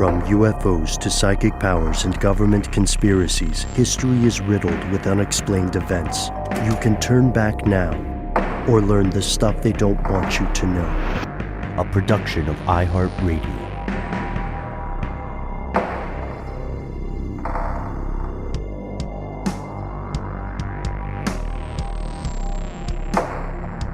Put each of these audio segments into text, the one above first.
From UFOs to psychic powers and government conspiracies, history is riddled with unexplained events. You can turn back now or learn the stuff they don't want you to know. A production of iHeartRadio.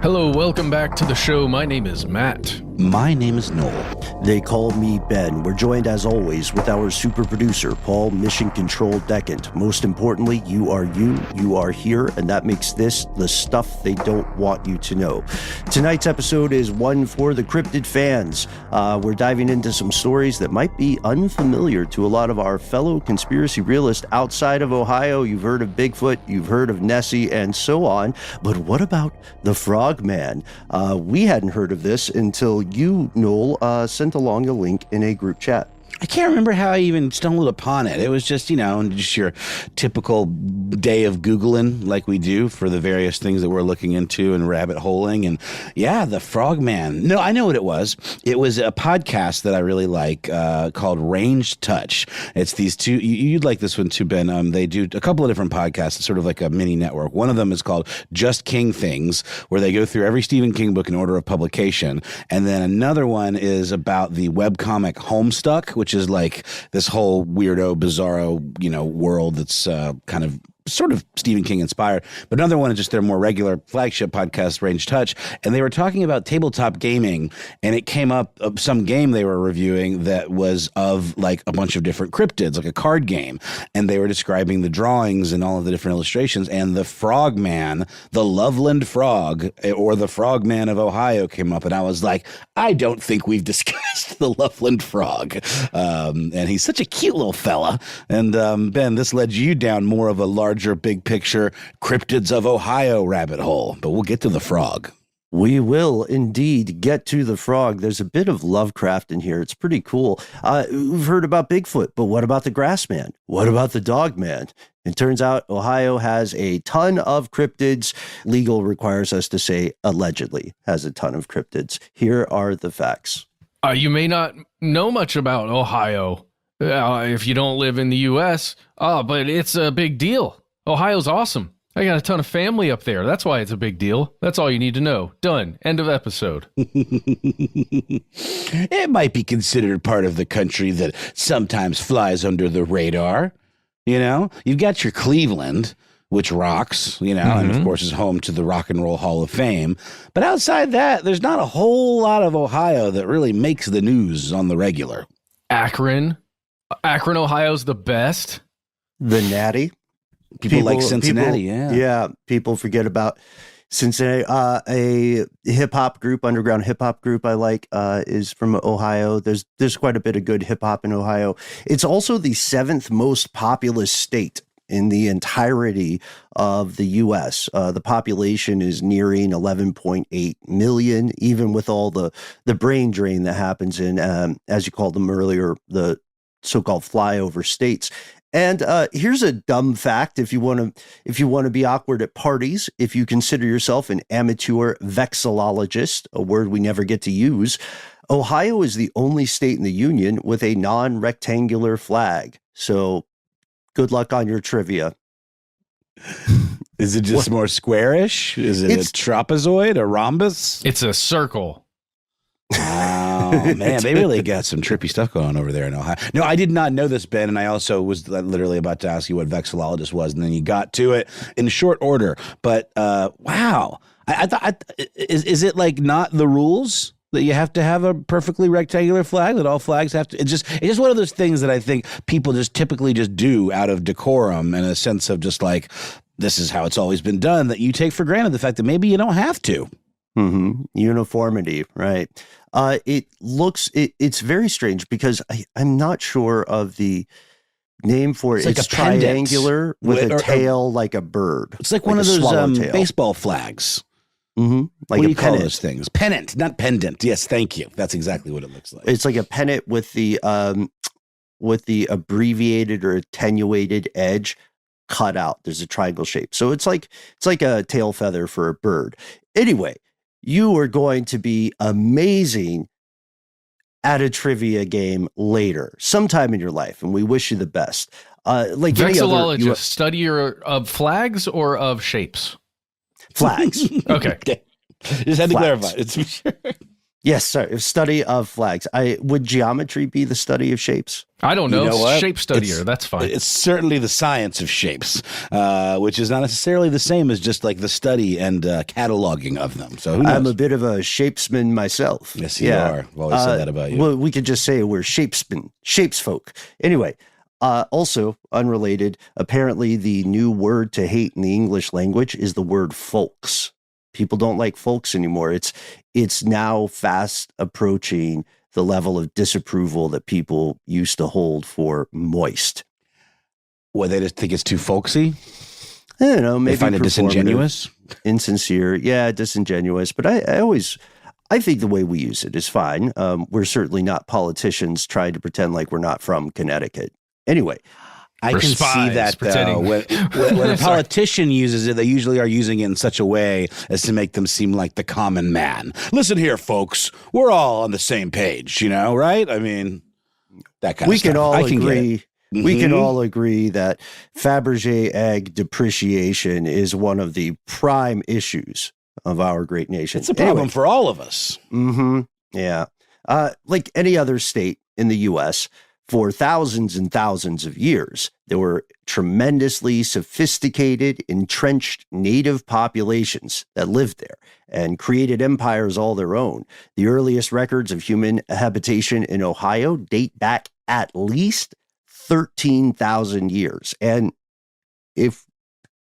Hello, welcome back to the show. My name is Matt. My name is Noel. They call me Ben. We're joined as always with our super producer, Paul, Mission Control Decant. Most importantly, you are here, and that makes this the stuff they don't want you to know. Tonight's episode is one for the cryptid fans. We're diving into some stories that might be unfamiliar to a lot of our fellow conspiracy realists outside of Ohio. You've heard of Bigfoot, you've heard of Nessie, and so on. But what about the Frogman? We hadn't heard of this until you, Noel, sent along a link in a group chat. I can't remember how I even stumbled upon it. It was just, just your typical day of Googling like we do for the various things that we're looking into and rabbit holing. And yeah, the Frogman. No, I know what it was. It was a podcast that I really like called Ranged Touch. It's these two. You'd like this one too, Ben. They do a couple of different podcasts. It's sort of like a mini network. One of them is called Just King Things, where they go through every Stephen King book in order of publication. And then another one is about the webcomic Homestuck, which is like this whole weirdo, bizarro, world that's kind of sort of Stephen King inspired. But another one is just their more regular flagship podcast, Range Touch. And they were talking about tabletop gaming, and it came up some game they were reviewing that was of like a bunch of different cryptids, like a card game. And they were describing the drawings and all of the different illustrations. And the Frogman, the Loveland Frog, or the Frogman of Ohio came up. And I was like, I don't think we've discussed the Loveland Frog. And he's such a cute little fella. And Ben, this led you down more of a larger big picture Cryptids of Ohio rabbit hole, but we'll get to the frog. We will indeed get to the frog. There's a bit of Lovecraft in here. It's pretty cool. We've heard about Bigfoot, but what about the Grassman? What about the Dogman? It turns out Ohio has a ton of cryptids. Legal requires us to say allegedly has a ton of cryptids. Here are the facts. You may not know much about Ohio if you don't live in the U.S., but it's a big deal. Ohio's awesome. I got a ton of family up there. That's why it's a big deal. That's all you need to know. Done. End of episode. It might be considered part of the country that sometimes flies under the radar. You've got your Cleveland, which rocks, and of course is home to the Rock and Roll Hall of Fame. But outside that, there's not a whole lot of Ohio that really makes the news on the regular. Akron, Ohio's the best. The Natty. People like Cincinnati, Yeah, people forget about Cincinnati. A hip-hop group, underground hip-hop group I like, is from Ohio. There's quite a bit of good hip-hop in Ohio. It's also the 7th most populous state in the entirety of the U.S. The population is nearing 11.8 million, even with all the brain drain that happens in, as you called them earlier, the so-called flyover states. And here's a dumb fact: if you want to be awkward at parties, if you consider yourself an amateur vexillologist, a word we never get to use, Ohio is the only state in the union with a non-rectangular flag. So, good luck on your trivia. Is it just more squarish? Is it a trapezoid, a rhombus? It's a circle. Oh, man, they really got some trippy stuff going on over there in Ohio. No, I did not know this, Ben, and I also was literally about to ask you what vexillologist was, and then you got to it in short order. But, wow. I thought, is it like not the rules that you have to have a perfectly rectangular flag, that all flags have to? It's just one of those things that I think people just typically just do out of decorum and a sense of just like, this is how it's always been done, that you take for granted the fact that maybe you don't have to. Mm-hmm. Uniformity, right? It's very strange because I'm not sure of the name for it. It's like a triangular with a tail like a bird. It's like one of those baseball flags. Mm-hmm. Like what do a you pennant. call those things? Pennant, not pendant. Yes, thank you. That's exactly what it looks like. It's like a pennant with the abbreviated or attenuated edge cut out. There's a triangle shape. So it's like a tail feather for a bird. Anyway, you are going to be amazing at a trivia game later, sometime in your life, and we wish you the best. Like any other Vexillologist, studier of flags or of shapes? flags. Okay. Just had to clarify. It's Yes, sir. Study of flags. Would geometry be the study of shapes? I don't know. You know what? Shape studier. That's fine. It's certainly the science of shapes, which is not necessarily the same as just like the study and cataloging of them. So who knows? I'm a bit of a shapesman myself. Yes, you are. I've always said that about you. Well, we could just say we're shapes folk. Anyway, also unrelated, apparently the new word to hate in the English language is the word folks. People don't like folks anymore. It's now fast approaching the level of disapproval that people used to hold for moist. Well, they just think it's too folksy? I don't know. Maybe They find it disingenuous? insincere. Yeah, disingenuous. But I think the way we use it is fine. We're certainly not politicians trying to pretend like we're not from Connecticut. Anyway, I We're can spies see that pretending. when a politician uses it, they usually are using it in such a way as to make them seem like the common man. Listen here, folks, we're all on the same page, right? I mean, that kind we of stuff. can all I can agree. get it. We can Mhm. all agree that Fabergé egg depreciation is one of the prime issues of our great nation. It's a problem for all of us. Mm-hmm. Yeah. Like any other state in the U.S., for thousands and thousands of years, there were tremendously sophisticated, entrenched native populations that lived there and created empires all their own. The earliest records of human habitation in Ohio date back at least 13,000 years. And if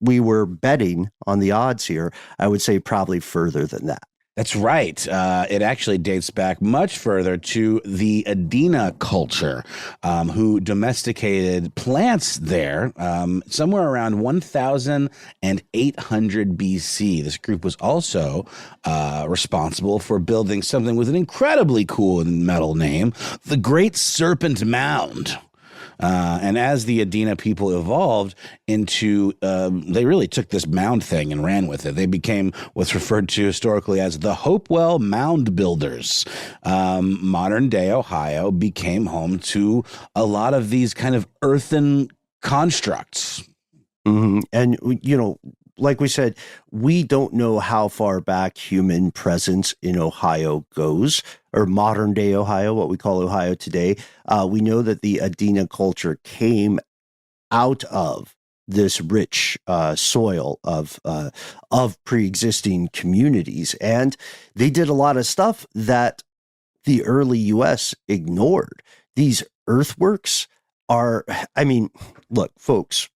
we were betting on the odds here, I would say probably further than that. That's right. It actually dates back much further to the Adena culture, who domesticated plants there somewhere around 1,800 BC. This group was also responsible for building something with an incredibly cool metal name, the Great Serpent Mound. And as the Adena people evolved into, they really took this mound thing and ran with it. They became what's referred to historically as the Hopewell Mound Builders. Modern day Ohio became home to a lot of these kind of earthen constructs. Mm-hmm. And, like we said, we don't know how far back human presence in Ohio goes, or modern day Ohio, what we call Ohio today. We know that the Adena culture came out of this rich soil of pre-existing communities, and they did a lot of stuff that the early U.S. ignored. These earthworks are, look, folks,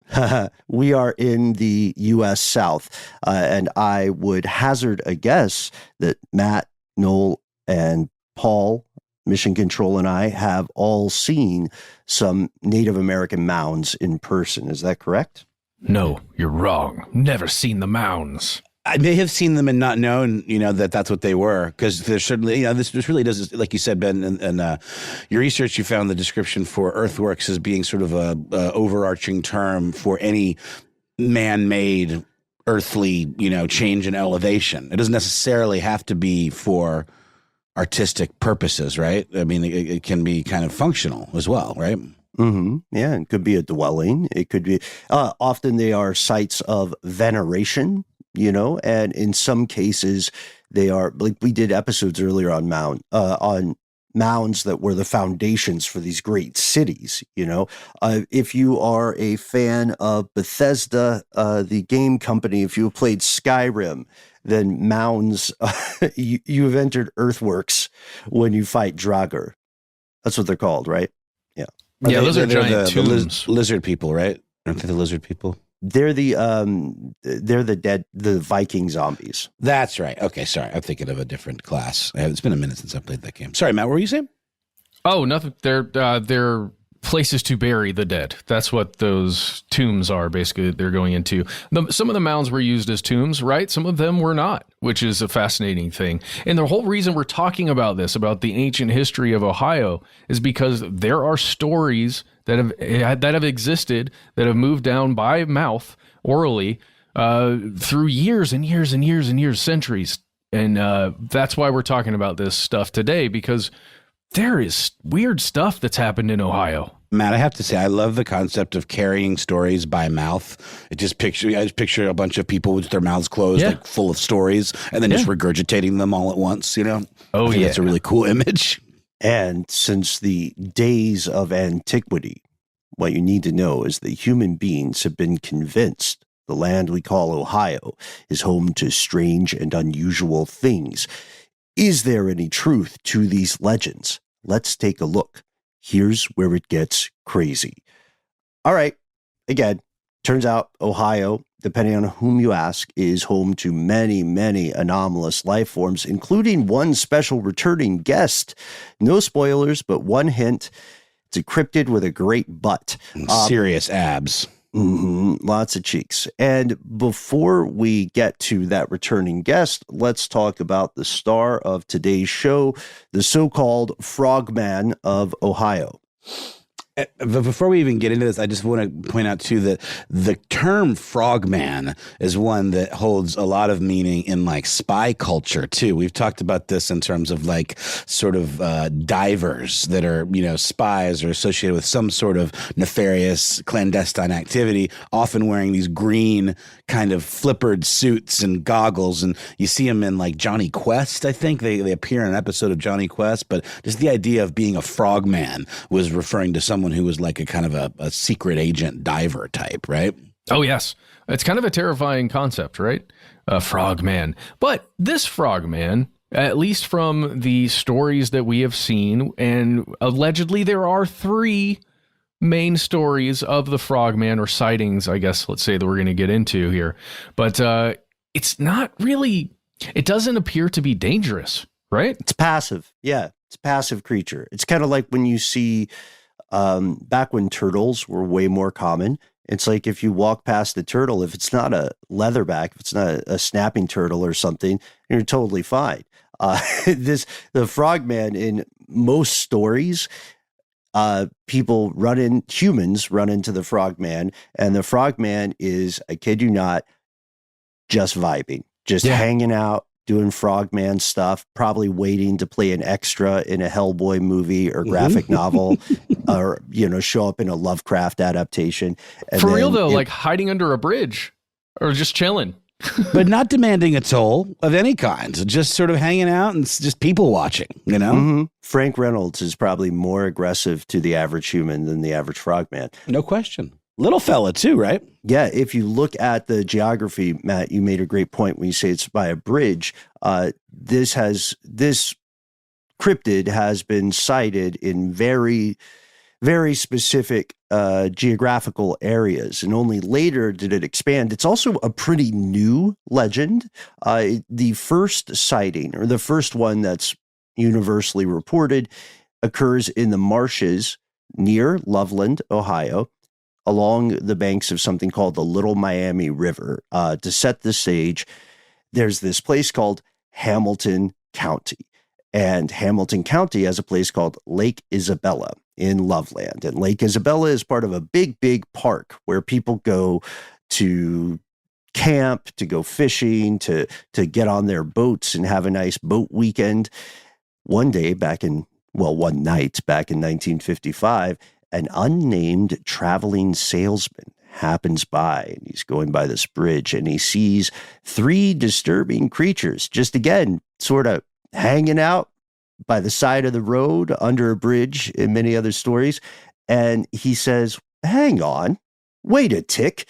we are in the U.S. South, and I would hazard a guess that Matt, Noel, and Paul, Mission Control, and I have all seen some Native American mounds in person. Is that correct? No, you're wrong. Never seen the mounds. I may have seen them and not known, that's what they were, because there's certainly, this really does, like you said, Ben, and your research, you found the description for earthworks as being sort of a overarching term for any man-made earthly, change in elevation. It doesn't necessarily have to be for artistic purposes, right? I mean, it can be kind of functional as well, right? Mm-hmm. Yeah, it could be a dwelling. It could be, often they are sites of veneration, and in some cases they are, like we did episodes earlier on mounds that were the foundations for these great cities. If you are a fan of Bethesda, the game company, if you played Skyrim, then mounds, you've entered earthworks when you fight Draugr. That's what they're called, right? Yeah. Yeah, those are giant the tombs. lizard people, right? Aren't they the lizard people? They're the Viking zombies. That's right. Okay, sorry. I'm thinking of a different class. It's been a minute since I played that game. Sorry, Matt, what were you saying? Oh, nothing. They're places to bury the dead. That's what those tombs are, basically, they're going into. Some of the mounds were used as tombs, right? Some of them were not, which is a fascinating thing. And the whole reason we're talking about this, about the ancient history of Ohio, is because there are stories that have existed, that have moved down by mouth, orally, through years and years and years and years, centuries. And that's why we're talking about this stuff today, because there is weird stuff that's happened in Ohio. Matt, I have to say, I love the concept of carrying stories by mouth. I just picture a bunch of people with their mouths closed, like full of stories, and then just regurgitating them all at once, you know? Oh, I think that's a really cool image. And since the days of antiquity, what you need to know is that human beings have been convinced the land we call Ohio is home to strange and unusual things. Is there any truth to these legends? Let's take a look. Here's where it gets crazy. All right. Again, turns out Ohio, depending on whom you ask, is home to many, many anomalous life forms, including one special returning guest. No spoilers, but one hint. It's a cryptid with a great butt. Serious abs. Lots of cheeks. And before we get to that returning guest, let's talk about the star of today's show, the so-called Frogman of Ohio. But before we even get into this, I just want to point out, too, that the term frogman is one that holds a lot of meaning in like spy culture, too. We've talked about this in terms of like sort of divers that are, you know, spies or associated with some sort of nefarious clandestine activity, often wearing these green kind of flippered suits and goggles. And you see them in like Johnny Quest, I think. They appear in an episode of Johnny Quest. But just the idea of being a frogman was referring to someone who was like a kind of a secret agent diver type, right? Oh, yes. It's kind of a terrifying concept, right? A frogman. But this frogman, at least from the stories that we have seen, and allegedly there are 3 main stories of the frogman, or sightings, I guess, let's say, that we're going to get into here. But it's not really, it doesn't appear to be dangerous, right? It's passive. Yeah, it's a passive creature. It's kind of like when you see... back when turtles were way more common, it's like if you walk past a turtle, if it's not a leatherback, if it's not a snapping turtle or something, you're totally fine. The frogman, in most stories, humans run into the frogman, and the frogman is, I kid you not, just vibing, just hanging out, doing frogman stuff, probably waiting to play an extra in a Hellboy movie or graphic novel, or, you know, show up in a Lovecraft adaptation. And For real, though, like hiding under a bridge or just chilling. But not demanding a toll of any kind, just sort of hanging out and just people watching, you know? Frank Reynolds is probably more aggressive to the average human than the average frogman. No question. Little fella too, right? Yeah, if you look at the geography, Matt, you made a great point when you say it's by a bridge. This cryptid has been sighted in very, very specific geographical areas, and only later did it expand. It's also a pretty new legend. The first sighting, or the first one that's universally reported, occurs in the marshes near Loveland, Ohio, along the banks of something called the Little Miami River. To set the stage, there's this place called Hamilton County. And Hamilton County has a place called Lake Isabella in Loveland. And Lake Isabella is part of a big, big park where people go to camp, to go fishing, to get on their boats and have a nice boat weekend. One night back in 1955, an unnamed traveling salesman happens by, and he's going by this bridge, and he sees 3 disturbing creatures, just again, sort of hanging out by the side of the road under a bridge in many other stories. And he says, hang on, wait a tick.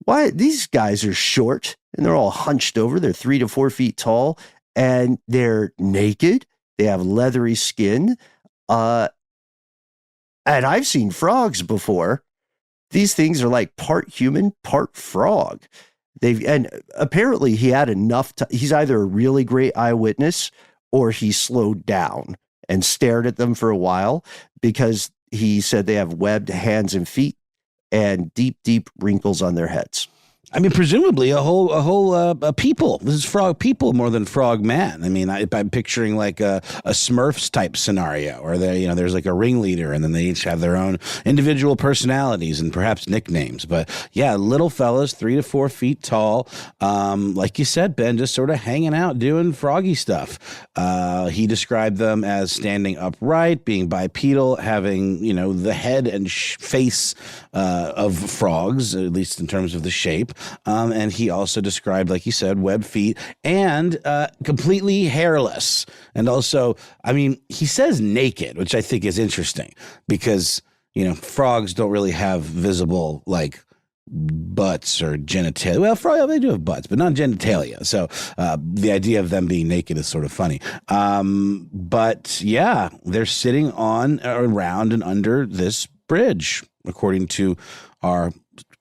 Why, these guys are short and they're all hunched over. They're 3 to 4 feet tall and they're naked. They have leathery skin. And I've seen frogs before. These things are like part human, part frog. And apparently he had enough he's either a really great eyewitness or he slowed down and stared at them for a while, because he said they have webbed hands and feet and deep, deep wrinkles on their heads. I mean, presumably a whole people. This is frog people more than frog man. I mean, I'm picturing like a Smurfs type scenario, or there's like a ringleader, and then they each have their own individual personalities and perhaps nicknames. But yeah, little fellas, 3 to 4 feet tall, like you said, Ben, just sort of hanging out doing froggy stuff. He described them as standing upright, being bipedal, having the head and face of frogs, at least in terms of the shape. And he also described, like you said, web feet and completely hairless. And also, I mean, he says naked, which I think is interesting because, frogs don't really have visible, like, butts or genitalia. Well, frog, they do have butts, but not genitalia. So the idea of them being naked is sort of funny. But yeah, they're sitting on, around, and under this bridge, according to our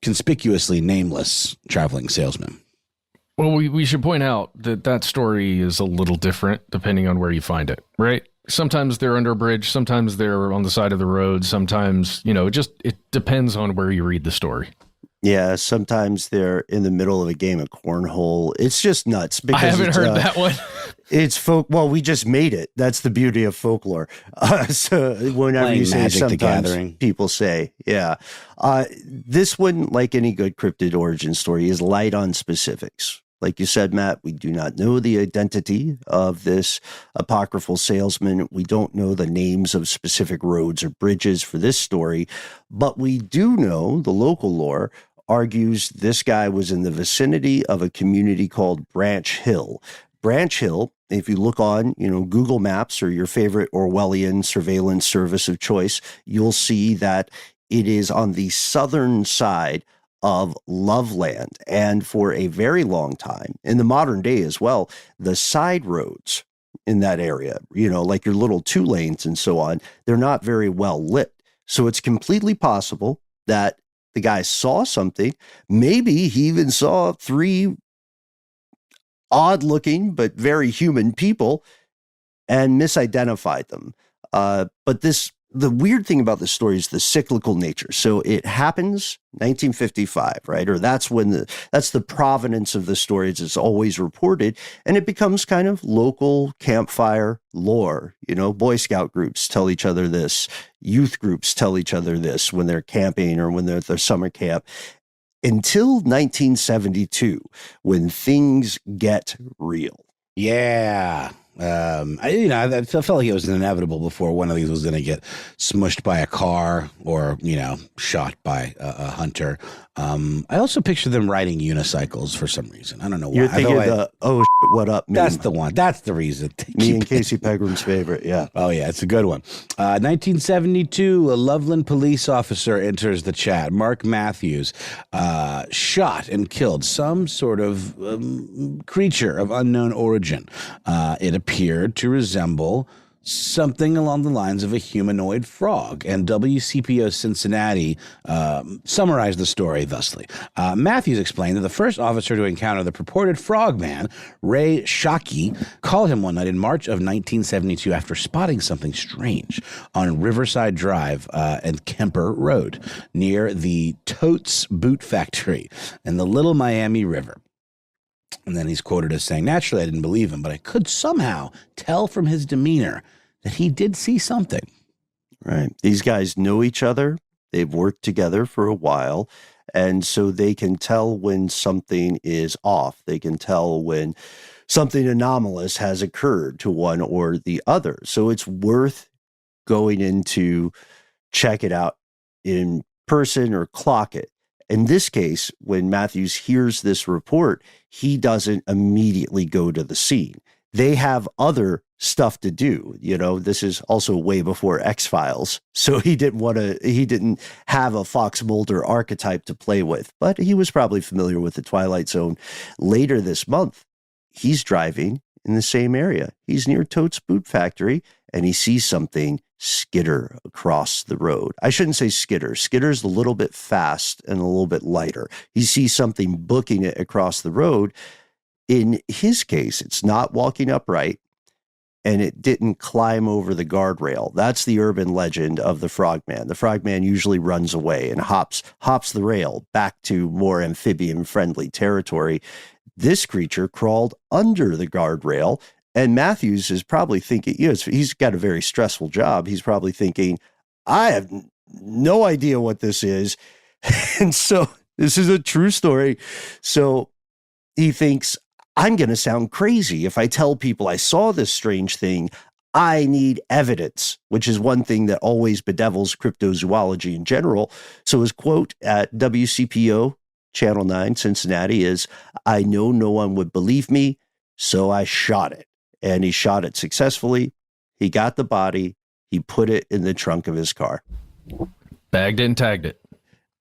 conspicuously nameless traveling salesman. Well, we should point out that story is a little different depending on where you find it, right? Sometimes they're under a bridge, sometimes they're on the side of the road, sometimes, it depends on where you read the story. Yeah, sometimes they're in the middle of a game of cornhole. It's just nuts. Because I haven't heard that one. It's well, we just made it. That's the beauty of folklore. So whenever Playing you say Magic the sometimes Gathering. people say, yeah. This one, like any good cryptid origin story, is light on specifics. Like you said, Matt, we do not know the identity of this apocryphal salesman. We don't know the names of specific roads or bridges for this story, but we do know the local lore argues this guy was in the vicinity of a community called Branch Hill. Branch Hill, if you look on, Google Maps or your favorite Orwellian surveillance service of choice, you'll see that it is on the southern side of Loveland. And for a very long time, in the modern day as well, the side roads in that area, like your little 2 lanes and so on, they're not very well lit. So it's completely possible that the guy saw something. Maybe he even saw 3 odd looking but very human people and misidentified them. But the weird thing about this story is the cyclical nature. So it happens 1955, right? Or that's the provenance of the stories. It's always reported, and it becomes kind of local campfire lore. Boy Scout groups tell each other this, youth groups tell each other this when they're camping or when they're at their summer camp. Until 1972, when things get real. Yeah. I felt like it was inevitable before one of these was going to get smushed by a car or, shot by a hunter. I also picture them riding unicycles for some reason. I don't know why. You're thinking what up meme. That's the one. That's the reason. Me and Casey Pegram's favorite, yeah. Oh, yeah, it's a good one. 1972, a Loveland police officer enters the chat. Mark Matthews shot and killed some sort of creature of unknown origin. It appeared to resemble something along the lines of a humanoid frog, and WCPO Cincinnati summarized the story thusly. Matthews explained that the first officer to encounter the purported frogman, Ray Shockey, called him one night in March of 1972 after spotting something strange on Riverside Drive and Kemper Road near the Totes Boot Factory in the Little Miami River. And then he's quoted as saying, naturally, I didn't believe him, but I could somehow tell from his demeanor that he did see something. Right. These guys know each other. They've worked together for a while. And so they can tell when something is off. They can tell when something anomalous has occurred to one or the other. So it's worth going in to check it out in person or clock it. In this case, when Matthews hears this report, he doesn't immediately go to the scene. They have other stuff to do. This is also way before X-Files. So he didn't have a Fox Mulder archetype to play with, but he was probably familiar with the Twilight Zone. Later this month, he's driving in the same area. He's near Totes Boot Factory, and he sees something skitter across the road. I shouldn't say skitter. Skitter's a little bit fast and a little bit lighter. He sees something booking it across the road. In his case, it's not walking upright. and it didn't climb over the guardrail. That's the urban legend of the Frogman. The Frogman usually runs away and hops the rail back to more amphibian-friendly territory. This creature crawled under the guardrail, and Matthews is probably thinking, he's got a very stressful job. He's probably thinking, I have no idea what this is. And so this is a true story. So he thinks, I'm going to sound crazy if I tell people I saw this strange thing. I need evidence, which is one thing that always bedevils cryptozoology in general. So his quote at WCPO Channel 9 Cincinnati is, I know no one would believe me, so I shot it. And he shot it successfully. He got the body. He put it in the trunk of his car. Bagged it and tagged it.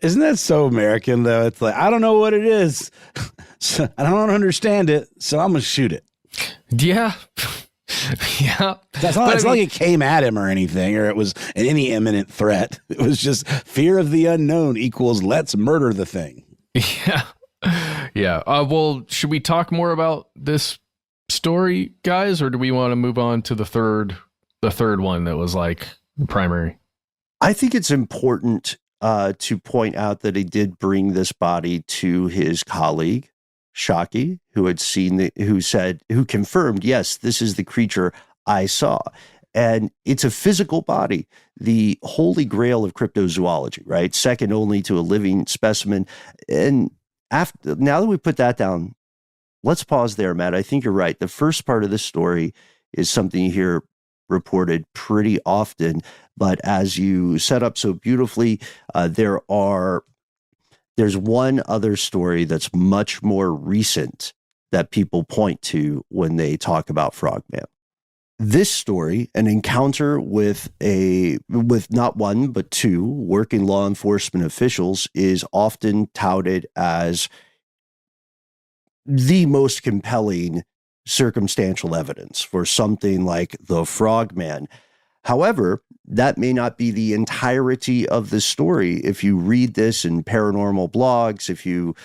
Isn't that so American, though? It's like, I don't know what it is. So I don't understand it, so I'm going to shoot it. Yeah. Yeah. It's not like it came at him or anything, or it was any imminent threat. It was just fear of the unknown equals let's murder the thing. Yeah. Yeah. Well, should we talk more about this story, guys, or do we want to move on to the third one that was like primary? I think it's important to point out that he did bring this body to his colleague, Shockey, who had seen who confirmed, yes, this is the creature I saw. And it's a physical body, the holy grail of cryptozoology, right? Second only to a living specimen. And now that we put that down, let's pause there, Matt. I think you're right. The first part of this story is something you hear reported pretty often, but as you set up so beautifully, there's one other story that's much more recent that people point to when they talk about Frogman. This story, an encounter with not one, but two working law enforcement officials, is often touted as the most compelling circumstantial evidence for something like the Frogman. However, that may not be the entirety of the story. If you read this in paranormal blogs, if you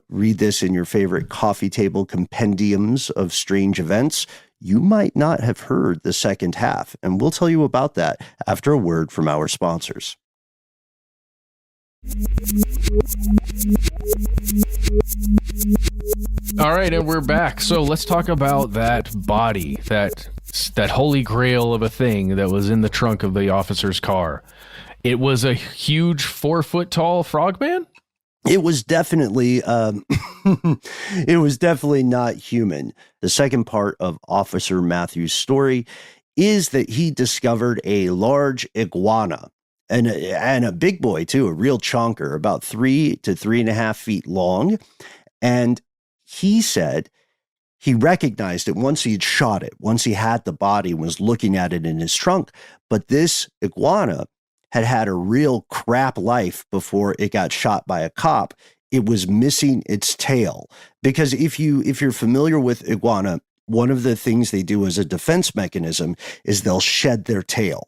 read this in your favorite coffee table compendiums of strange events, you might not have heard the second half. And we'll tell you about that after a word from our sponsors. All right, and we're back. So let's talk about that body, that holy grail of a thing that was in the trunk of the officer's car. It was a huge 4-foot tall frogman? It was definitely not human. The second part of Officer Matthews' story is that he discovered a large iguana. And a big boy, too, a real chonker, about 3 to 3.5 feet long. And he said he recognized it once he had shot it, once he had the body and was looking at it in his trunk. But this iguana had a real crap life before it got shot by a cop. It was missing its tail. Because if you're familiar with iguana, one of the things they do as a defense mechanism is they'll shed their tail.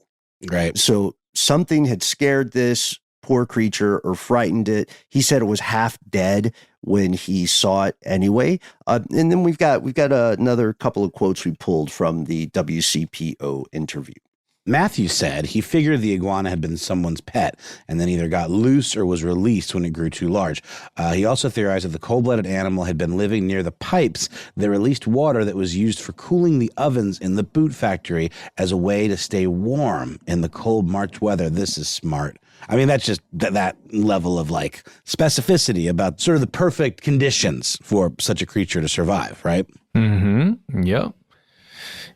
Right. So something had scared this poor creature or frightened it. He said it was half dead when he saw it anyway. And then we've got another couple of quotes we pulled from the WCPO interview. Matthew said he figured the iguana had been someone's pet and then either got loose or was released when it grew too large. He also theorized that the cold-blooded animal had been living near the pipes that released water that was used for cooling the ovens in the boot factory as a way to stay warm in the cold March weather. This is smart. I mean, that's just that level of like specificity about sort of the perfect conditions for such a creature to survive, right? Mm-hmm. Yep.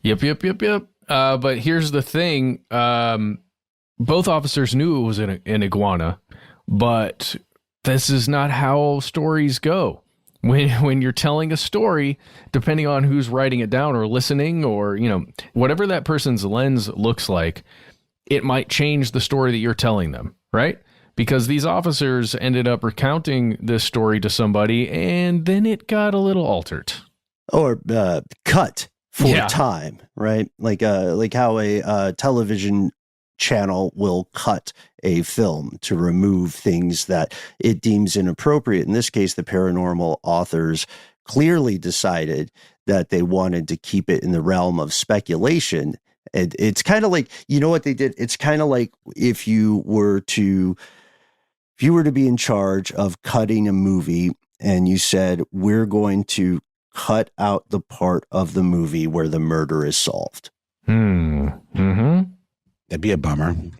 Yep. But here's the thing. Both officers knew it was an iguana, but this is not how stories go. When you're telling a story, depending on who's writing it down or listening or, whatever that person's lens looks like, it might change the story that you're telling them, right? Because these officers ended up recounting this story to somebody and then it got a little altered. Or cut. For time, right? Like how a television channel will cut a film to remove things that it deems inappropriate. In this case, the paranormal authors clearly decided that they wanted to keep it in the realm of speculation. And it's kind of like, you know what they did? It's kind of like if you were to be in charge of cutting a movie and you said, we're going to cut out the part of the movie where the murder is solved. Mm-hmm. That'd be a bummer. An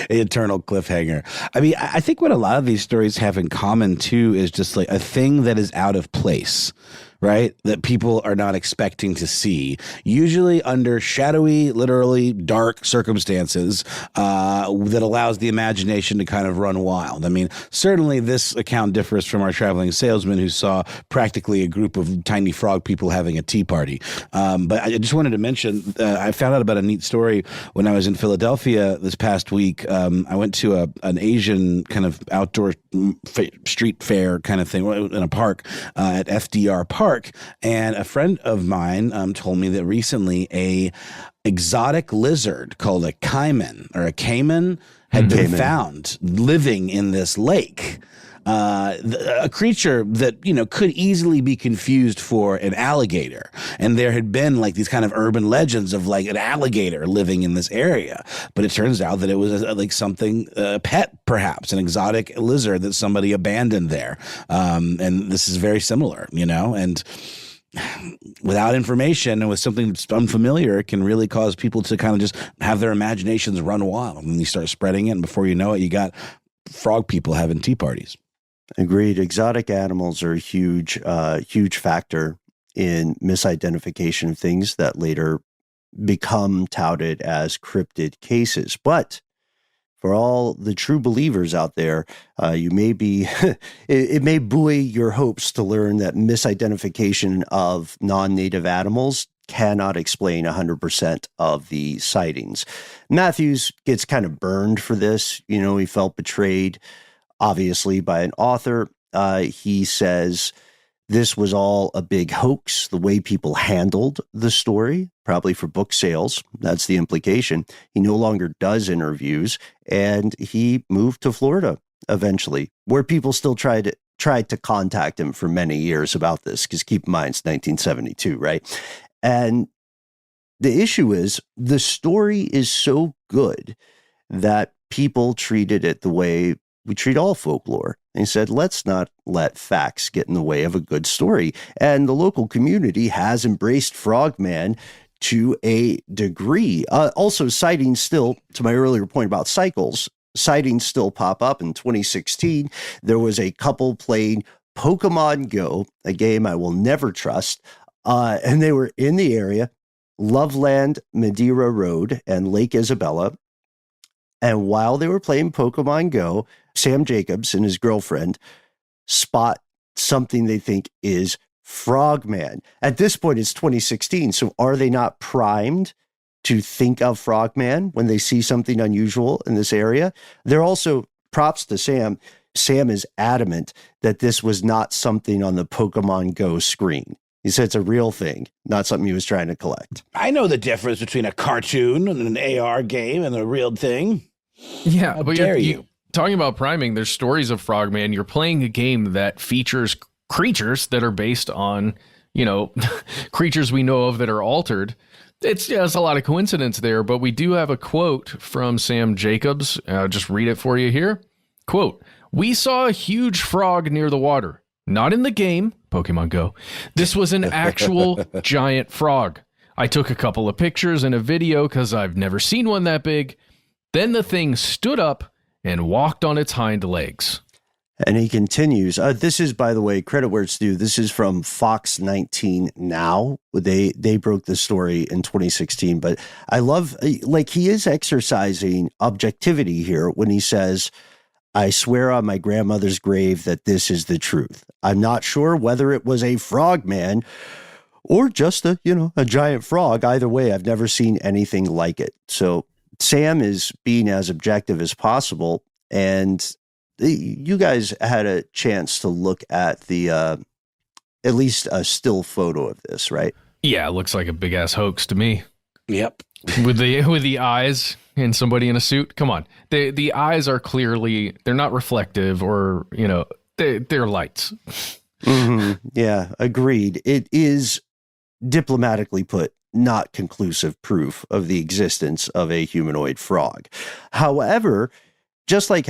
eternal cliffhanger. I mean, I think what a lot of these stories have in common too is just like a thing that is out of place, right? That people are not expecting to see, usually under shadowy, literally dark circumstances that allows the imagination to kind of run wild. I mean, certainly this account differs from our traveling salesman who saw practically a group of tiny frog people having a tea party. But I just wanted to mention, I found out about a neat story when I was in Philadelphia this past week. I went to an Asian kind of outdoor street fair kind of thing in a park at FDR Park. And a friend of mine told me that recently a exotic lizard called a caiman had been found living in this lake. A creature that, you know, could easily be confused for an alligator. And there had been like these kind of urban legends of like an alligator living in this area. But it turns out that it was like something, pet, perhaps, an exotic lizard that somebody abandoned there. And this is very similar, you know, and without information and with something that's unfamiliar, it can really cause people to kind of just have their imaginations run wild. And you start spreading it, and before you know it, you got frog people having tea parties. Agreed. Exotic animals are a huge factor in misidentification of things that later become touted as cryptid cases. But for all the true believers out there, you may be, it may buoy your hopes to learn that misidentification of non-native animals cannot explain 100% of the sightings. Matthews gets kind of burned for this. You know, he felt betrayed, obviously, by an author. He says this was all a big hoax, the way people handled the story, probably for book sales. That's the implication. He no longer does interviews, and he moved to Florida eventually, where people still tried to contact him for many years about this, because keep in mind, it's 1972, right? And the issue is, the story is so good that people treated it the way we treat all folklore. And he said, let's not let facts get in the way of a good story. And the local community has embraced Frogman to a degree. Also, sightings still, to my earlier point about cycles, sightings still pop up. In 2016, there was a couple playing Pokemon Go, a game I will never trust. And they were in the area, Loveland, Madeira Road, and Lake Isabella. And while they were playing Pokemon Go, Sam Jacobs and his girlfriend spot something they think is Frogman. At this point, it's 2016. So are they not primed to think of Frogman when they see something unusual in this area? They're also, props to Sam. Sam is adamant that this was not something on the Pokemon Go screen. He said it's a real thing, not something he was trying to collect. I know the difference between a cartoon and an AR game and a real thing. Yeah, How but dare you? Talking about priming, there's stories of Frogman. You're playing a game that features creatures that are based on, you know, creatures we know of that are altered. It's a lot of coincidence there, but we do have a quote from Sam Jacobs. I'll just read it for you here. Quote, "We saw a huge frog near the water. Not in the game, Pokemon Go. This was an actual giant frog. I took a couple of pictures and a video because I've never seen one that big. Then the thing stood up and walked on its hind legs." And he continues. This is, by the way, credit where it's due. This is from Fox 19 Now. They broke the story in 2016. But I love, like, he is exercising objectivity here when he says, "I swear on my grandmother's grave that this is the truth. I'm not sure whether it was a frogman or just a giant frog. Either way, I've never seen anything like it." So Sam is being as objective as possible. And you guys had a chance to look at the, at least a still photo of this, right? Yeah, it looks like a big ass hoax to me. Yep. With the eyes and somebody in a suit. Come on. The eyes are clearly, they're not reflective or, they're lights. Yeah, agreed. It is, diplomatically put, not conclusive proof of the existence of a humanoid frog. However, just like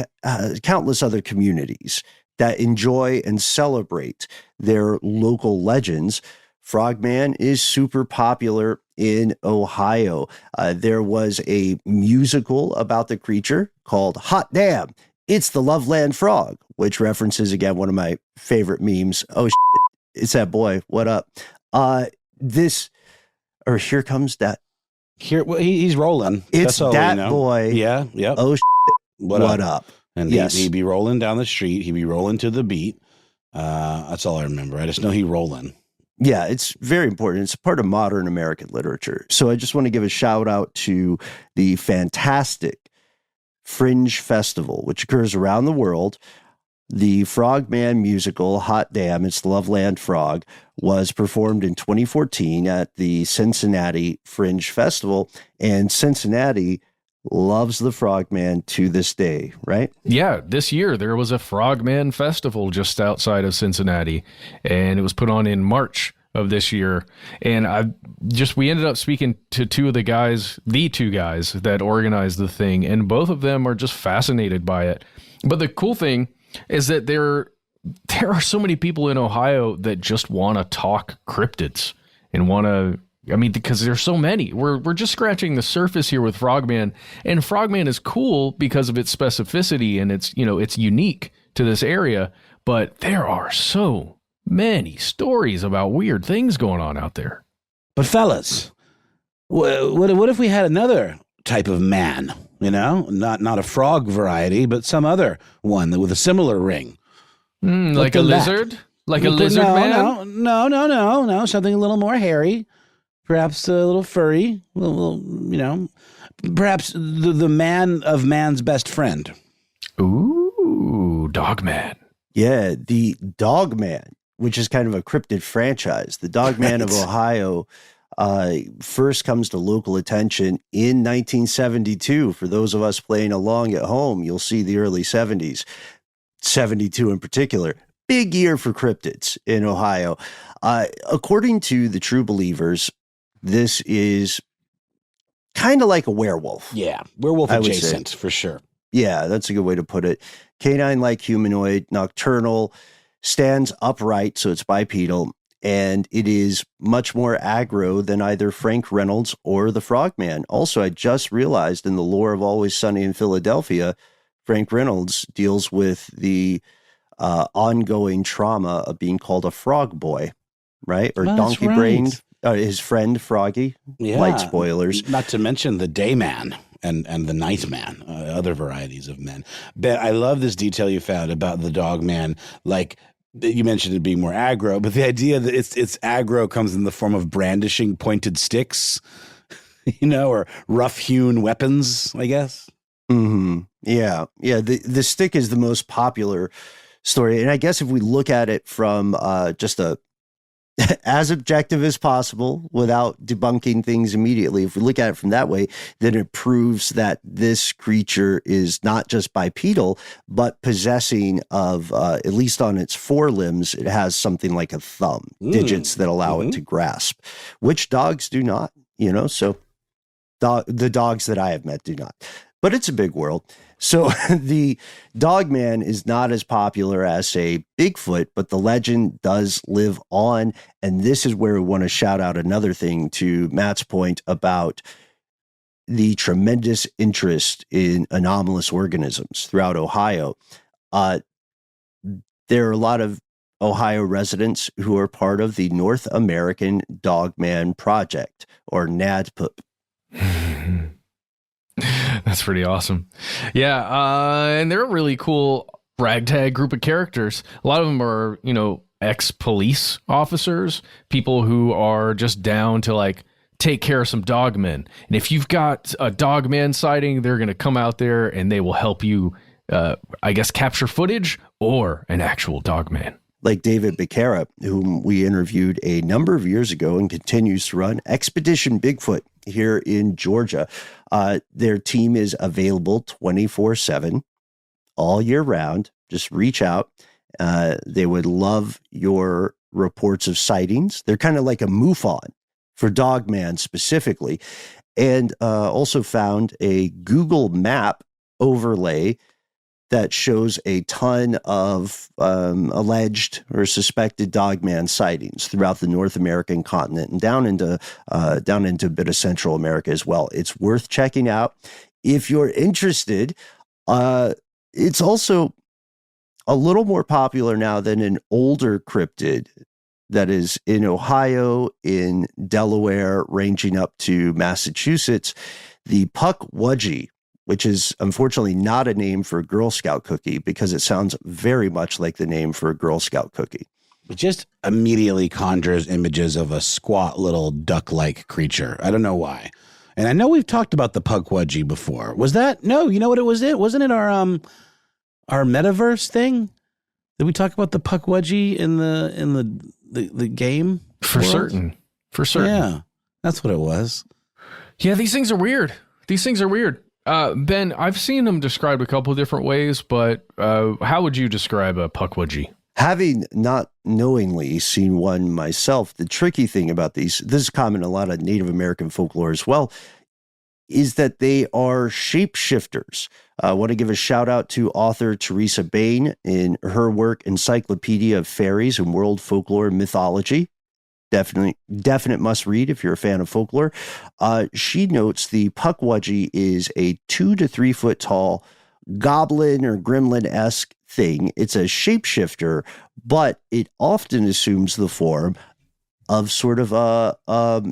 countless other communities that enjoy and celebrate their local legends, Frogman is super popular in Ohio. There was a musical about the creature called Hot Damn, It's the Loveland Frog, which references, again, one of my favorite memes. Oh, shit, it's that boy. What up? Here comes that. Well, he's rolling. It's that boy. Yeah. Yep. Oh, shit, what up? And yes. he'd be rolling down the street. He'd be rolling to the beat. That's all I remember. I just know he rolling. Yeah, it's very important. It's a part of modern American literature. So I just want to give a shout out to the fantastic Fringe Festival, which occurs around the world. The Frogman musical, Hot Damn, It's the Loveland Frog, was performed in 2014 at the Cincinnati Fringe Festival, and Cincinnati loves the Frogman to this day, right? Yeah, this year there was a Frogman Festival just outside of Cincinnati, and it was put on in March of this year. And we ended up speaking to the two guys that organized the thing, and both of them are just fascinated by it. But the cool thing is that there are so many people in Ohio that just want to talk cryptids and want to, because there's so many. We're just scratching the surface here with Frogman, and Frogman is cool because of its specificity and it's unique to this area, but there are so many stories about weird things going on out there. But fellas, what if we had another type of man? Not a frog variety, but some other one with a similar ring. Like a lizard? Like a lizard man? No. Something a little more hairy, perhaps a little furry, perhaps the man of man's best friend. Ooh, Dogman. Yeah, the Dogman, which is kind of a cryptid franchise. The Dogman of Ohio first comes to local attention in 1972. For those of us playing along at home, you'll see the early 70s, 72 in particular. Big year for cryptids in Ohio. According to the True Believers, this is kind of like a werewolf. Yeah, werewolf adjacent for sure. Yeah, that's a good way to put it. Canine-like humanoid, nocturnal, stands upright, so it's bipedal, and it is much more aggro than either Frank Reynolds or the Frogman. Also, I just realized in the lore of Always Sunny in Philadelphia, Frank Reynolds deals with the ongoing trauma of being called a frog boy, right? Or donkey-brained. Right. His friend Froggy. Yeah. Light spoilers. Not to mention the day man and the night man, other varieties of men. But I love this detail you found about the Dogman. Like, you mentioned it being more aggro, but the idea that it's aggro comes in the form of brandishing pointed sticks, or rough-hewn weapons, I guess. Mm-hmm. Yeah. The stick is the most popular story, and I guess if we look at it from just as objective as possible without debunking things immediately, if we look at it from that way, then it proves that this creature is not just bipedal, but possessing of, at least on its forelimbs, it has something like a thumb, digits that allow it to grasp, which dogs do not, so the dogs that I have met do not. But it's a big world. So the Dogman is not as popular as, say, Bigfoot, but the legend does live on. And this is where we want to shout out another thing to Matt's point about the tremendous interest in anomalous organisms throughout Ohio. There are a lot of Ohio residents who are part of the North American Dogman Project, or NADPUP. That's pretty awesome. Yeah, and they're a really cool ragtag group of characters. A lot of them are, ex-police officers, people who are just down to take care of some dogmen. And if you've got a dogman sighting, they're going to come out there and they will help you, capture footage or an actual dogman. Like David Becerra, whom we interviewed a number of years ago and continues to run Expedition Bigfoot here in Georgia. Their team is available 24/7 all year round. Just reach out They would love your reports of sightings. They're kind of like a MUFON for Dogman specifically. And also found a Google map overlay that shows a ton of alleged or suspected Dogman sightings throughout the North American continent and down into a bit of Central America as well. It's worth checking out if you're interested. It's also a little more popular now than an older cryptid that is in Ohio, in Delaware, ranging up to Massachusetts, the Puckwaji, which is unfortunately not a name for a Girl Scout cookie because it sounds very much like the name for a Girl Scout cookie. It just immediately conjures images of a squat little duck-like creature. I don't know why. And I know we've talked about the Puckwaji before. Was that? No, you know what it was? Wasn't it our metaverse thing? Did we talk about the Puckwaji in the game? For certain. Yeah, that's what it was. Yeah, these things are weird. Ben, I've seen them described a couple of different ways, but how would you describe a Puckwaji? Having not knowingly seen one myself, the tricky thing about this is common in a lot of Native American folklore as well, is that they are shapeshifters. I want to give a shout out to author Teresa Bain in her work, Encyclopedia of Fairies and World Folklore and Mythology. Definite must read if you're a fan of folklore. She notes the Puckwaji is a 2 to 3 foot tall goblin or gremlin-esque thing. It's a shapeshifter, but it often assumes the form of sort of a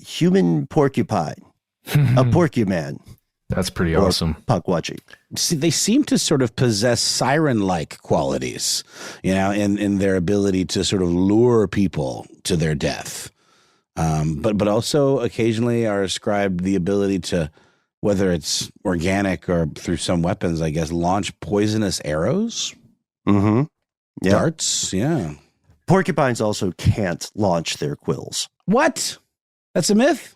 human porcupine, a porcuman. That's pretty awesome. Puckwaji. See, they seem to sort of possess siren-like qualities, in their ability to sort of lure people to their death. But also occasionally are ascribed the ability to, whether it's organic or through some weapons, I guess, launch poisonous arrows. Mm-hmm. Yeah. Darts. Yeah. Porcupines also can't launch their quills. What? That's a myth?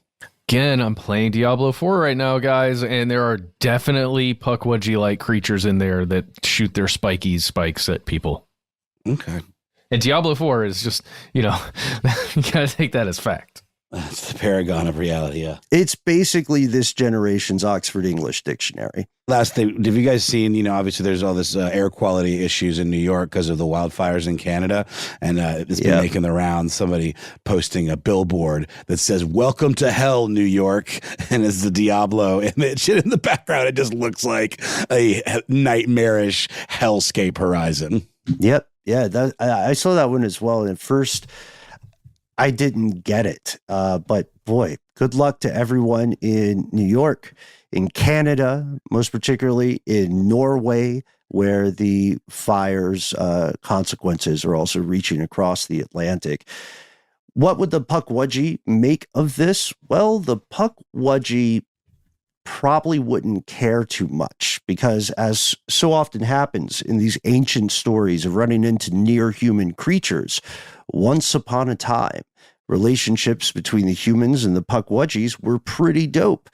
Again, I'm playing Diablo 4 right now, guys, and there are definitely Puckwaji-like creatures in there that shoot their spikes at people. Okay. And Diablo 4 is just, you gotta take that as fact. That's the paragon of reality, yeah. It's basically this generation's Oxford English Dictionary. Last thing, have you guys seen, obviously there's all this air quality issues in New York because of the wildfires in Canada, and it's been making the rounds, somebody posting a billboard that says, "Welcome to hell, New York," and it's the Diablo image, and in the background it just looks like a nightmarish hellscape horizon. Yep. Yeah, I saw that one as well, and at first I didn't get it, but boy, good luck to everyone in New York, in Canada, most particularly in Norway, where the fire's consequences are also reaching across the Atlantic. What would the Puckwaji make of this? Well, the Puckwaji probably wouldn't care too much because, as so often happens in these ancient stories of running into near human creatures, once upon a time, relationships between the humans and the Puckwajis were pretty dope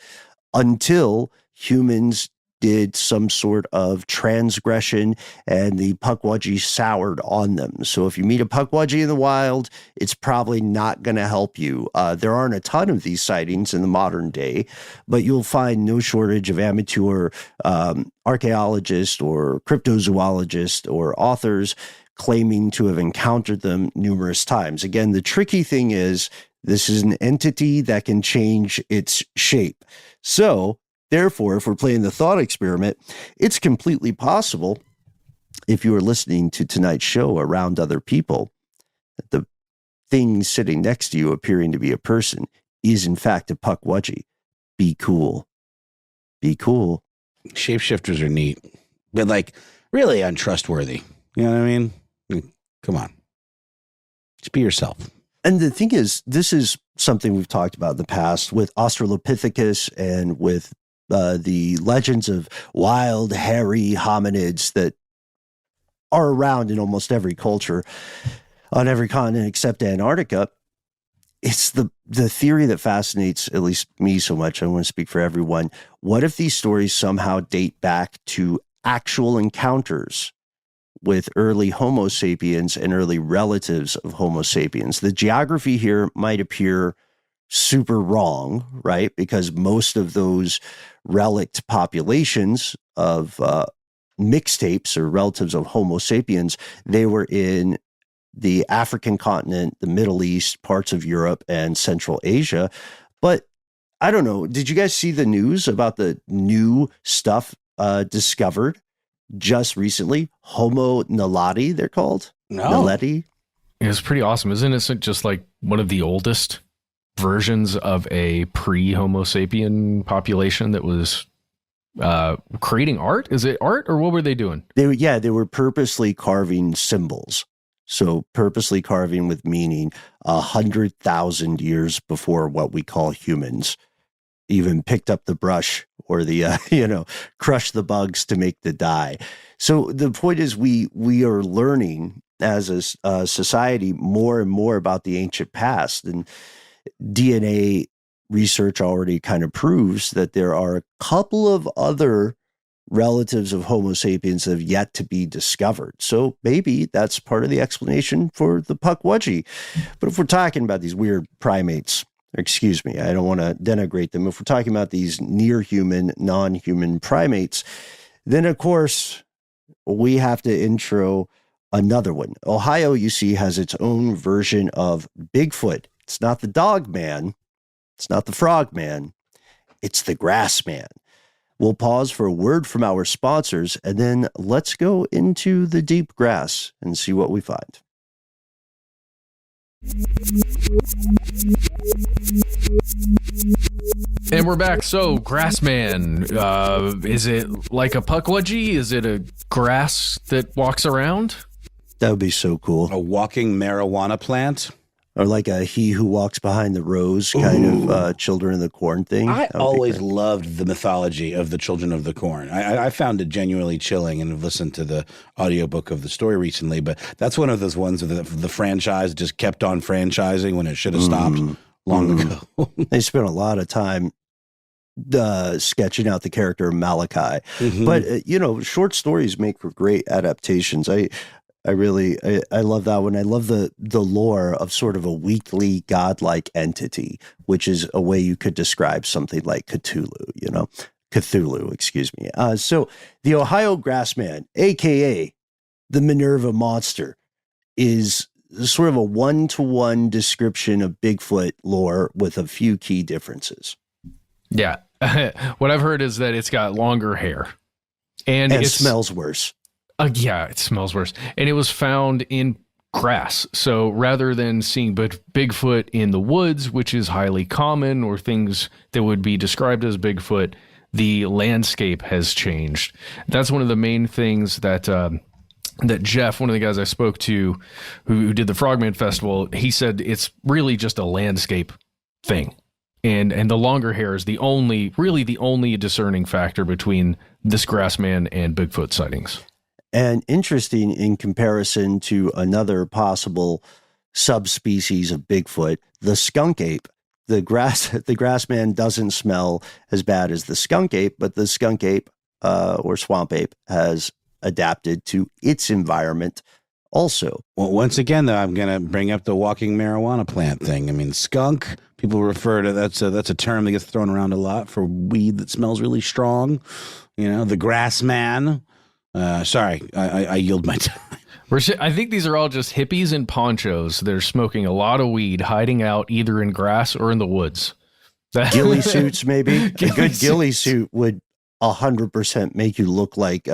until humans did some sort of transgression and the Puckwaji soured on them. So if you meet a Puckwaji in the wild, it's probably not going to help you. There aren't a ton of these sightings in the modern day, but you'll find no shortage of amateur archaeologists or cryptozoologists or authors claiming to have encountered them numerous times. Again, the tricky thing is this is an entity that can change its shape. So therefore, if we're playing the thought experiment, it's completely possible, if you are listening to tonight's show around other people, that the thing sitting next to you appearing to be a person is in fact a Puckwaji. Be cool. Be cool. Shapeshifters are neat, but really untrustworthy. You know what I mean? Come on. Just be yourself. And the thing is, this is something we've talked about in the past with Australopithecus and with the legends of wild, hairy hominids that are around in almost every culture on every continent except Antarctica. It's the theory that fascinates at least me so much. I want to speak for everyone. What if these stories somehow date back to actual encounters with early Homo sapiens and early relatives of Homo sapiens. The geography here might appear super wrong, right? Because most of those relict populations of mixtapes or relatives of Homo sapiens, they were in the African continent, the Middle East, parts of Europe, and Central Asia. But I don't know. Did you guys see the news about the new stuff discovered just recently? Homo naledi, they're called. No. Naledi. It was pretty awesome. Isn't it just like one of the oldest versions of a pre-Homo sapien population that was creating art? Is it art, or what were they doing? They were purposely carving symbols. So purposely carving with meaning 100,000 years before what we call humans even picked up the brush or the, crushed the bugs to make the dye. So the point is we are learning as a society more and more about the ancient past, and DNA research already kind of proves that there are a couple of other relatives of Homo sapiens that have yet to be discovered. So maybe that's part of the explanation for the Puckwaji. But if we're talking about these weird primates, excuse me, I don't want to denigrate them. If we're talking about these near human, non-human primates, then of course we have to intro another one. Ohio, you see, has its own version of Bigfoot. It's not the Dogman. It's not the Frogman. It's the Grassman. We'll pause for a word from our sponsors, and then let's go into the deep grass and see what we find. And we're back. So, Grassman, is it like a Puckwaji? Is it a grass that walks around? That would be so cool. A walking marijuana plant? Or like a he who walks behind the rose kind of children of the corn thing. I always loved the mythology of the children of the corn. I found it genuinely chilling, and have listened to the audiobook of the story recently, but that's one of those ones that the franchise just kept on franchising when it should have stopped long ago. They spent a lot of time sketching out the character of Malachi. But, short stories make for great adaptations. I love that one. I love the lore of sort of a weakly godlike entity, which is a way you could describe something like Cthulhu, excuse me. So the Ohio Grassman, aka the Minerva monster, is sort of a one-to-one description of Bigfoot lore with a few key differences. Yeah. What I've heard is that it's got longer hair. And it smells worse. Yeah, it smells worse. And it was found in grass. So rather than seeing Bigfoot in the woods, which is highly common, or things that would be described as Bigfoot, the landscape has changed. That's one of the main things that that Jeff, one of the guys I spoke to who did the Frogman Festival, he said it's really just a landscape thing. And the longer hair is the only discerning factor between this Grassman and Bigfoot sightings. And interesting in comparison to another possible subspecies of Bigfoot, the skunk ape. The Grassman doesn't smell as bad as the skunk ape, but the skunk ape or swamp ape has adapted to its environment also. Well, once again, though, I'm going to bring up the walking marijuana plant thing. I mean, skunk, people refer to that's a term that gets thrown around a lot for weed that smells really strong. The Grassman. Sorry, I yield my time. I think these are all just hippies in ponchos. They're smoking a lot of weed, hiding out either in grass or in the woods. Ghillie suits, maybe. A good ghillie suit would 100% make you look like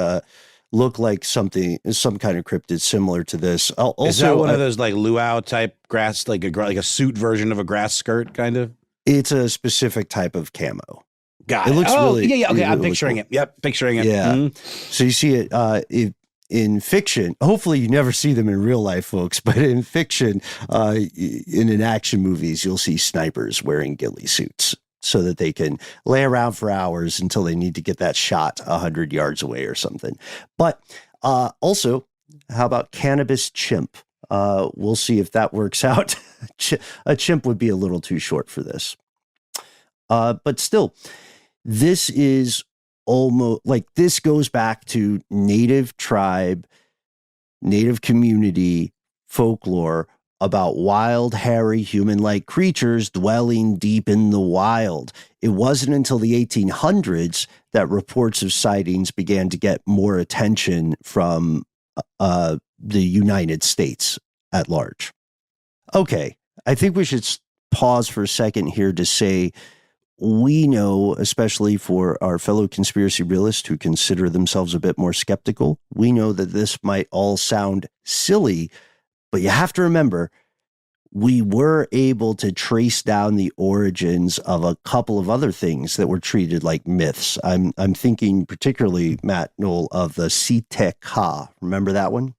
some kind of cryptid similar to this. Also, is that one of those like luau type grass, like a suit version of a grass skirt, kind of? It's a specific type of camo. Got it. It looks really. Yeah. Okay, I'm really picturing cool. it. Yep, picturing it. Yeah. Mm-hmm. So you see it in fiction. Hopefully, you never see them in real life, folks. But in fiction, in action movies, you'll see snipers wearing ghillie suits so that they can lay around for hours until they need to get that shot 100 yards away or something. But also, how about cannabis chimp? We'll see if that works out. A chimp would be a little too short for this. But still, this is almost like this goes back to native tribe Native community folklore about wild, hairy, human-like creatures dwelling deep in the wild. It wasn't until the 1800s that reports of sightings began to get more attention from the United States at large. Okay, I think we should pause for a second here to say we know, especially for our fellow conspiracy realists who consider themselves a bit more skeptical, we know that this might all sound silly, but you have to remember, we were able to trace down the origins of a couple of other things that were treated like myths. I'm thinking particularly, Matt, Noel, of the stdwytk. Remember that one?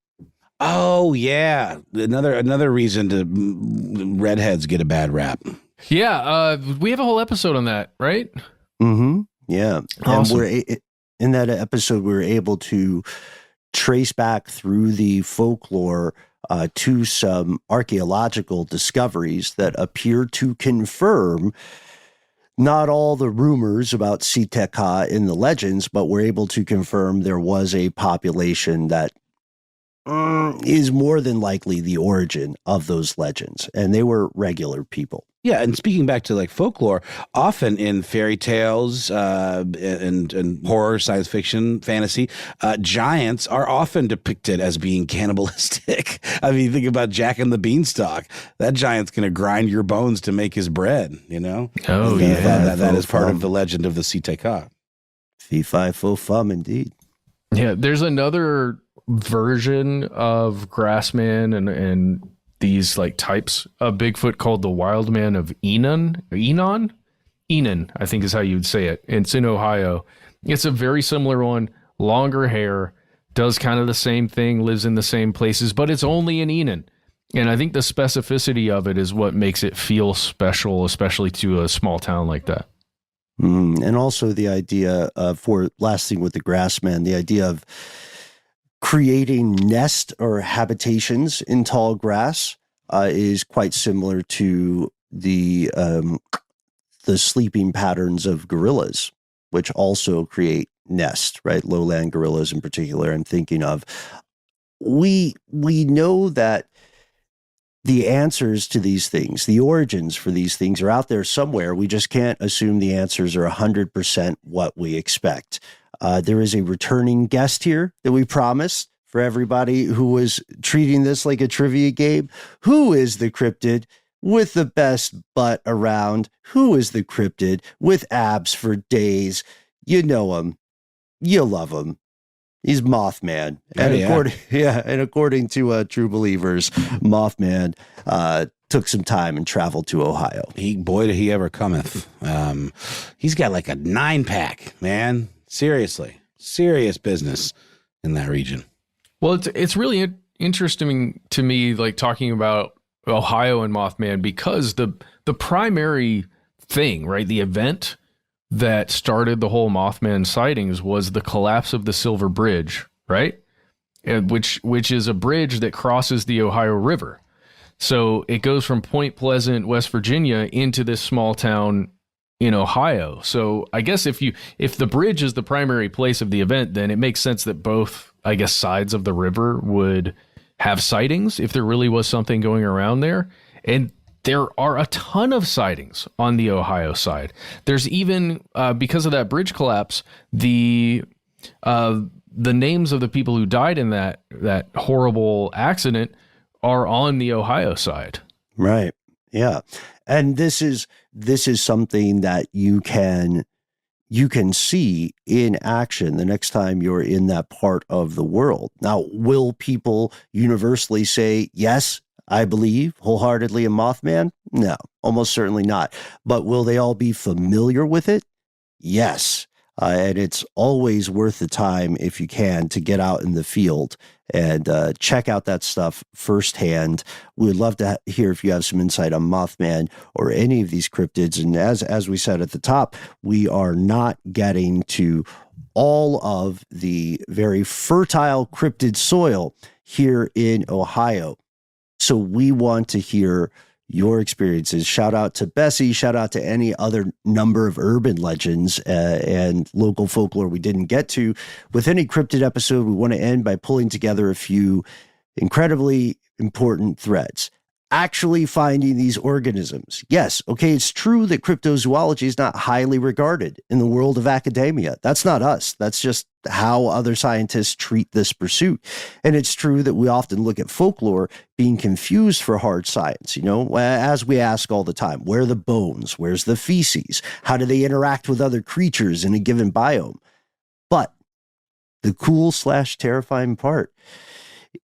Oh yeah, another reason to redheads get a bad rap. Yeah, we have a whole episode on that, right? Mm-hmm. Yeah, Awesome. And in that episode, we were able to trace back through the folklore to some archaeological discoveries that appear to confirm not all the rumors about stdwytk in the legends, but we're able to confirm there was a population that is more than likely the origin of those legends, and they were regular people. Yeah, and speaking back to like folklore, often in fairy tales and horror, science fiction, fantasy, giants are often depicted as being cannibalistic. I mean, think about Jack and the Beanstalk. That giant's going to grind your bones to make his bread, you know? Oh, yeah. That is part of the legend of the stdwytk. Fee, fi, fo, fum, indeed. Yeah, there's another version of Grassman and these like types of Bigfoot called the Wild Man of Enon, I think is how you would say it. It's in Ohio. It's a very similar one, longer hair, does kind of the same thing, lives in the same places, but it's only in Enon. And I think the specificity of it is what makes it feel special, especially to a small town like that. And also the idea of, for last thing with the Grassman, the idea of creating nest or habitations in tall grass is quite similar to the sleeping patterns of gorillas, which also create nests, right? Lowland gorillas in particular, I'm thinking of. We know that the answers to these things, the origins for these things are out there somewhere. We just can't assume the answers are 100% what we expect. There is a returning guest here that we promised for everybody who was treating this like a trivia game. Who is the cryptid with the best butt around? Who is the cryptid with abs for days? You know him. You love him. He's Mothman. And according to True Believers, Mothman took some time and traveled to Ohio. Boy, did he ever cometh. He's got like a 9-pack, man. Seriously, serious business in that region. Well, it's really interesting to me, like talking about Ohio and Mothman, because the primary thing, right, the event that started the whole Mothman sightings was the collapse of the Silver Bridge, right? Which is a bridge that crosses the Ohio River. So it goes from Point Pleasant, West Virginia, into this small town in Ohio. So I guess if the bridge is the primary place of the event, then it makes sense that both, I guess, sides of the river would have sightings if there really was something going around there. And there are a ton of sightings on the Ohio side. There's even, because of that bridge collapse, the names of the people who died in that horrible accident are on the Ohio side. Right. Yeah. And this is something that you can see in action the next time you're in that part of the world. Now, will people universally say, yes, I believe wholeheartedly in Mothman? No, almost certainly not. But will they all be familiar with it? Yes. And it's always worth the time, if you can, to get out in the field and check out that stuff firsthand. We'd love to hear if you have some insight on Mothman or any of these cryptids. And as we said at the top, we are not getting to all of the very fertile cryptid soil here in Ohio. So we want to hear your experiences. Shout out to Bessie. Shout out to any other number of urban legends and local folklore we didn't get to. With any cryptid episode, we want to end by pulling together a few incredibly important threads. Actually finding these organisms. Yes, okay, it's true that cryptozoology is not highly regarded in the world of academia. That's not us. That's just how other scientists treat this pursuit. And it's true that we often look at folklore being confused for hard science, as we ask all the time, where are the bones? Where's the feces? How do they interact with other creatures in a given biome? But the cool/terrifying part,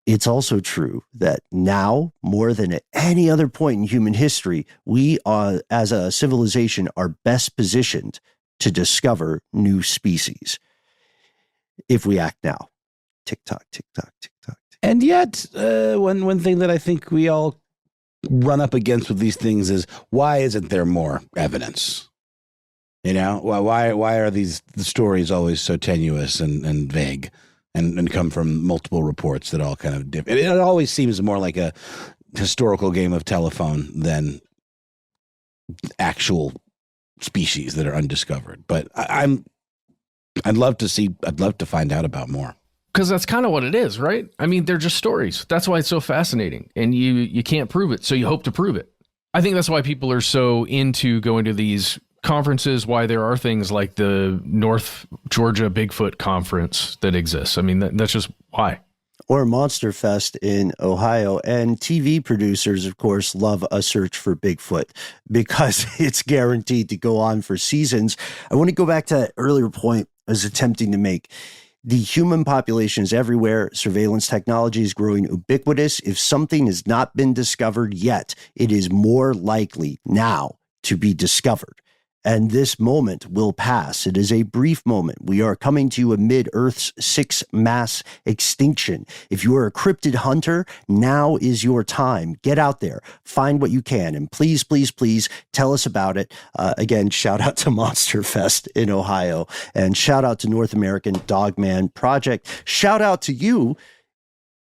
it's also true that now, more than at any other point in human history, we are, as a civilization, are best positioned to discover new species if we act now. Tick tock, tick tock, tick tock. And yet, one thing that I think we all run up against with these things is, why isn't there more evidence? Why are the stories always so tenuous and vague? And come from multiple reports that all kind of different. It always seems more like a historical game of telephone than actual species that are undiscovered. But I'd love to find out about more. Because that's kind of what it is, right? I mean, they're just stories. That's why it's so fascinating. And you can't prove it, so you hope to prove it. I think that's why people are so into going to these conferences, why there are things like the North Georgia Bigfoot conference that exists. I mean, that's just why. Or Monster Fest in Ohio. And TV producers, of course, love a search for Bigfoot because it's guaranteed to go on for seasons. I want to go back to that earlier point I was attempting to make. The human population is everywhere. Surveillance technology is growing ubiquitous. If something has not been discovered yet, it is more likely now to be discovered. And this moment will pass. It is a brief moment. We are coming to you amid Earth's sixth mass extinction. If you are a cryptid hunter, now is your time. Get out there, find what you can, and please, please, please tell us about it. Again, shout out to Monster Fest in Ohio, and shout out to North American Dogman Project. Shout out to you.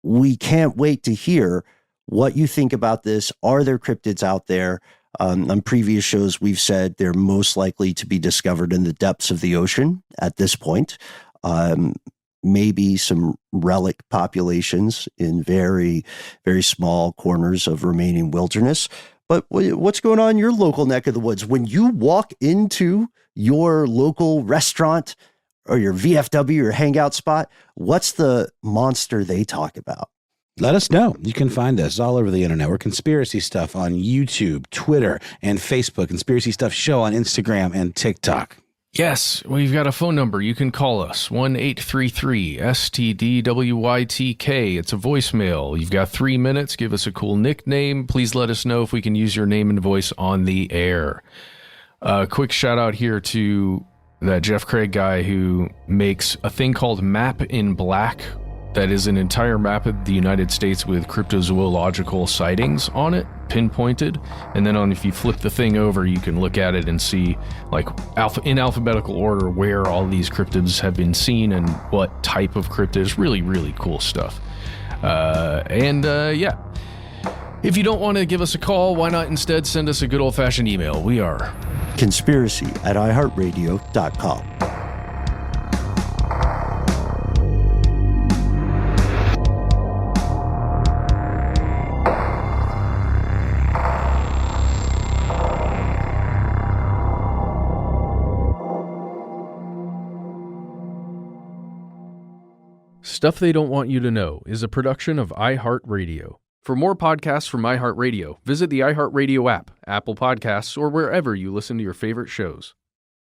We can't wait to hear what you think about this. Are there cryptids out there? On previous shows, we've said they're most likely to be discovered in the depths of the ocean at this point. Maybe some relic populations in very, very small corners of remaining wilderness. But what's going on in your local neck of the woods? When you walk into your local restaurant or your VFW or hangout spot, what's the monster they talk about? Let us know. You can find us all over the internet. We're Conspiracy Stuff on YouTube, Twitter, and Facebook. Conspiracy Stuff Show on Instagram and TikTok. Yes, we've got a phone number. You can call us, 1-833-STDWYTK. It's a voicemail. You've got 3 minutes. Give us a cool nickname. Please let us know if we can use your name and voice on the air. Quick shout out here to that Jeff Craig guy who makes a thing called Map in Black. That is an entire map of the United States with cryptozoological sightings on it, pinpointed. And then if you flip the thing over, you can look at it and see, like, in alphabetical order, where all these cryptids have been seen and what type of cryptids. Really, really cool stuff. Yeah. If you don't want to give us a call, why not instead send us a good old-fashioned email? We are conspiracy@iHeartRadio.com. Stuff They Don't Want You to Know is a production of iHeartRadio. For more podcasts from iHeartRadio, visit the iHeartRadio app, Apple Podcasts, or wherever you listen to your favorite shows.